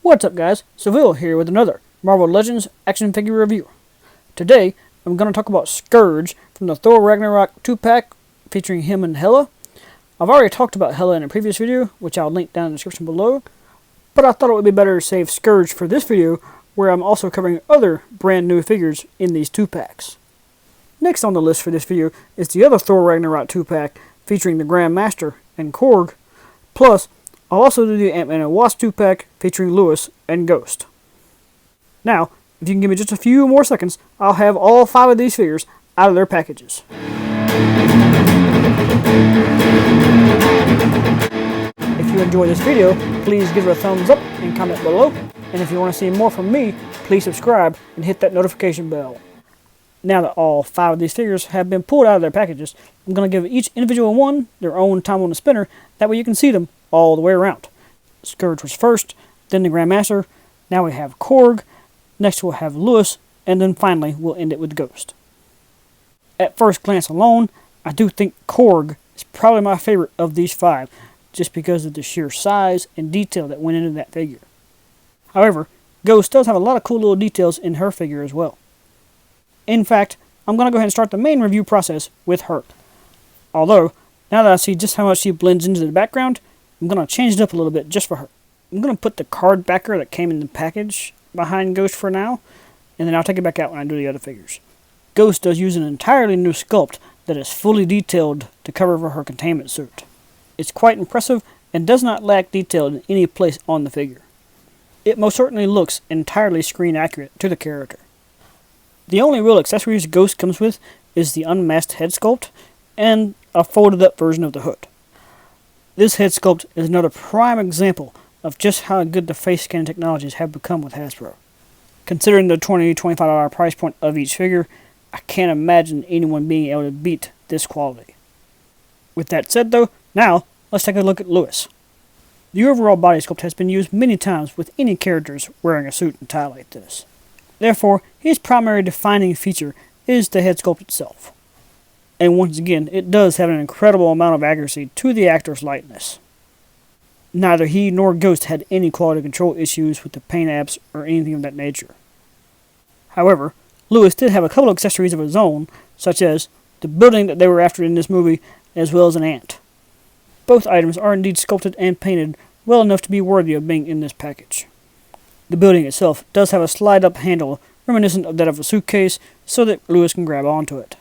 What's up guys, Seville here with another Marvel Legends action figure review. Today, I'm going to talk about Skurge from the Thor Ragnarok 2-pack featuring him and Hela. I've already talked about Hela in a previous video, which I'll link down in the description below, but I thought it would be better to save Skurge for this video, where I'm also covering other brand new figures in these 2-packs. Next on the list for this video is the other Thor Ragnarok 2-pack featuring the Grandmaster and Korg, plus I'll also do the Ant-Man and Wasp 2-pack featuring Lewis and Ghost. Now, if you can give me just a few more seconds, I'll have all 5 of these figures out of their packages. If you enjoyed this video, please give it a thumbs up and comment below. And if you want to see more from me, please subscribe and hit that notification bell. Now that all 5 of these figures have been pulled out of their packages, I'm going to give each individual one their own time on the spinner, that way you can see them all the way around. Skurge was first, then the Grandmaster, now we have Korg, next we'll have Lewis, and then finally we'll end it with Ghost. At first glance alone, I do think Korg is probably my favorite of these 5, just because of the sheer size and detail that went into that figure. However, Ghost does have a lot of cool little details in her figure as well. In fact, I'm going to go ahead and start the main review process with her. Although, now that I see just how much she blends into the background, I'm going to change it up a little bit just for her. I'm going to put the card backer that came in the package behind Ghost for now, and then I'll take it back out when I do the other figures. Ghost does use an entirely new sculpt that is fully detailed to cover for her containment suit. It's quite impressive and does not lack detail in any place on the figure. It most certainly looks entirely screen accurate to the character. The only real accessories Ghost comes with is the unmasked head sculpt and a folded up version of the hood. This head sculpt is another prime example of just how good the face scanning technologies have become with Hasbro. Considering the $20–25 price point of each figure, I can't imagine anyone being able to beat this quality. With that said though, now let's take a look at Lewis. The overall body sculpt has been used many times with any characters wearing a suit and tie like this. Therefore, his primary defining feature is the head sculpt itself. And once again, it does have an incredible amount of accuracy to the actor's likeness. Neither he nor Ghost had any quality control issues with the paint apps or anything of that nature. However, Lewis did have a couple of accessories of his own, such as the building that they were after in this movie, as well as an ant. Both items are indeed sculpted and painted well enough to be worthy of being in this package. The building itself does have a slide-up handle reminiscent of that of a suitcase, so that Lewis can grab onto it.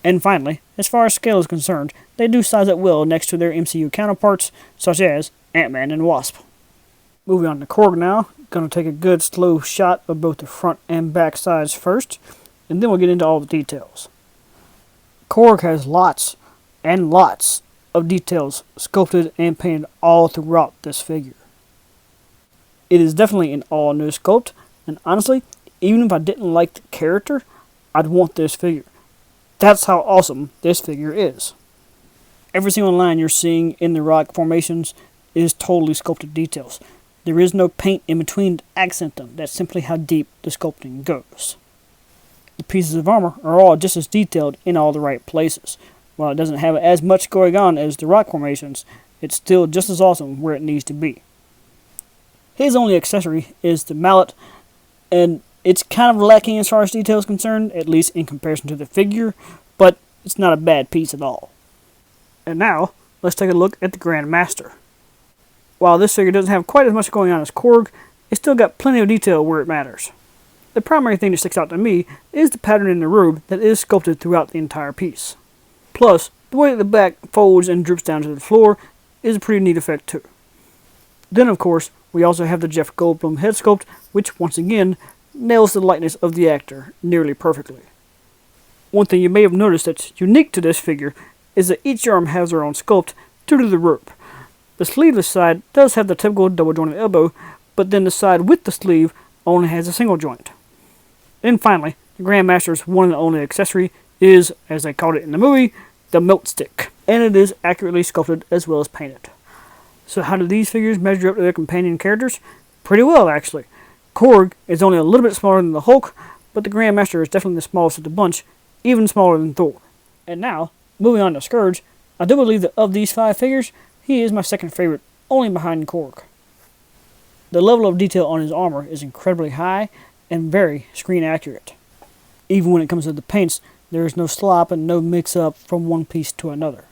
And finally, as far as scale is concerned, they do size up well next to their MCU counterparts, such as Ant-Man and Wasp. Moving on to Korg now, going to take a good slow shot of both the front and back sides first, and then we'll get into all the details. Korg has lots and lots of details sculpted and painted all throughout this figure. It is definitely an all-new sculpt, and honestly, even if I didn't like the character, I'd want this figure. That's how awesome this figure is. Every single line you're seeing in the rock formations is totally sculpted details. There is no paint in between to accent them. That's simply how deep the sculpting goes. The pieces of armor are all just as detailed in all the right places. While it doesn't have as much going on as the rock formations, it's still just as awesome where it needs to be. His only accessory is the mallet, and it's kind of lacking as far as detail is concerned, at least in comparison to the figure, but it's not a bad piece at all. And now, let's take a look at the Grandmaster. While this figure doesn't have quite as much going on as Korg, it's still got plenty of detail where it matters. The primary thing that sticks out to me is the pattern in the robe that is sculpted throughout the entire piece. Plus, the way that the back folds and droops down to the floor is a pretty neat effect too. Then of course, we also have the Jeff Goldblum head sculpt, which once again nails the likeness of the actor nearly perfectly. One thing you may have noticed that's unique to this figure is that each arm has their own sculpt due to the rope. The sleeveless side does have the typical double jointed elbow, but then the side with the sleeve only has a single joint. And finally, the Grandmaster's one and only accessory is, as they called it in the movie, the melt stick, and it is accurately sculpted as well as painted. So how do these figures measure up to their companion characters? Pretty well, actually. Korg is only a little bit smaller than the Hulk, but the Grandmaster is definitely the smallest of the bunch, even smaller than Thor. And now, moving on to Skurge, I do believe that of these 5 figures, he is my second favorite, only behind Korg. The level of detail on his armor is incredibly high and very screen accurate. Even when it comes to the paints, there is no slop and no mix-up from one piece to another.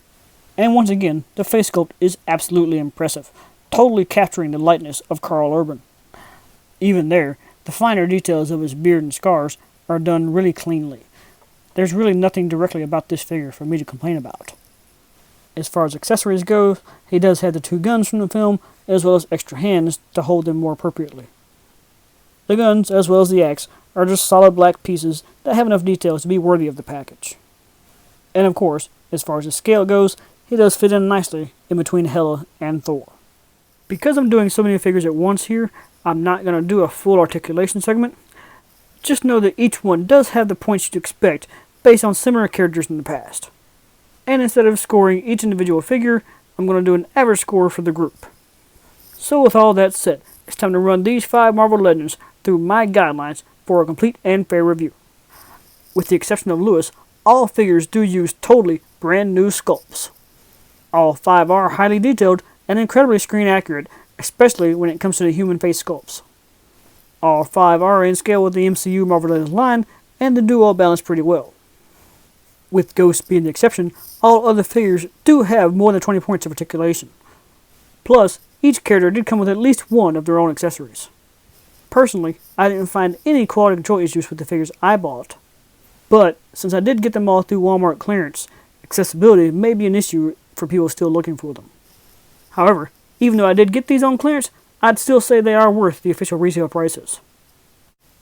And once again, the face sculpt is absolutely impressive, totally capturing the likeness of Karl Urban. Even there, the finer details of his beard and scars are done really cleanly. There's really nothing directly about this figure for me to complain about. As far as accessories go, he does have the 2 guns from the film, as well as extra hands to hold them more appropriately. The guns, as well as the axe, are just solid black pieces that have enough details to be worthy of the package. And of course, as far as his scale goes, he does fit in nicely in between Hela and Thor. Because I'm doing so many figures at once here, I'm not going to do a full articulation segment. Just know that each one does have the points you'd expect based on similar characters in the past. And instead of scoring each individual figure, I'm going to do an average score for the group. So with all that said, it's time to run these 5 Marvel Legends through my guidelines for a complete and fair review. With the exception of Lewis, all figures do use totally brand new sculpts. All 5 are highly detailed and incredibly screen accurate, especially when it comes to the human face sculpts. All 5 are in scale with the MCU Marvel Legends line, and they do all balance pretty well. With Ghost being the exception, all other figures do have more than 20 points of articulation. Plus, each character did come with at least one of their own accessories. Personally, I didn't find any quality control issues with the figures I bought. But, since I did get them all through Walmart clearance, accessibility may be an issue for people still looking for them. However, even though I did get these on clearance, I'd still say they are worth the official resale prices.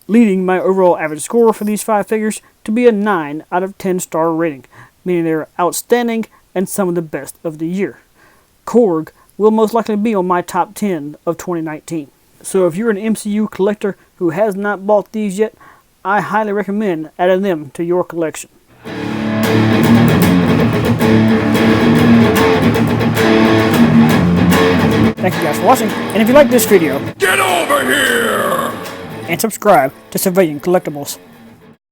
Leading my overall average score for these 5 figures to be a 9 out of 10 star rating, meaning they are outstanding and some of the best of the year. Korg will most likely be on my top 10 of 2019. So if you're an MCU collector who has not bought these yet, I highly recommend adding them to your collection. Thank you guys for watching, and if you like this video, get over here! And subscribe to Civilian Collectibles.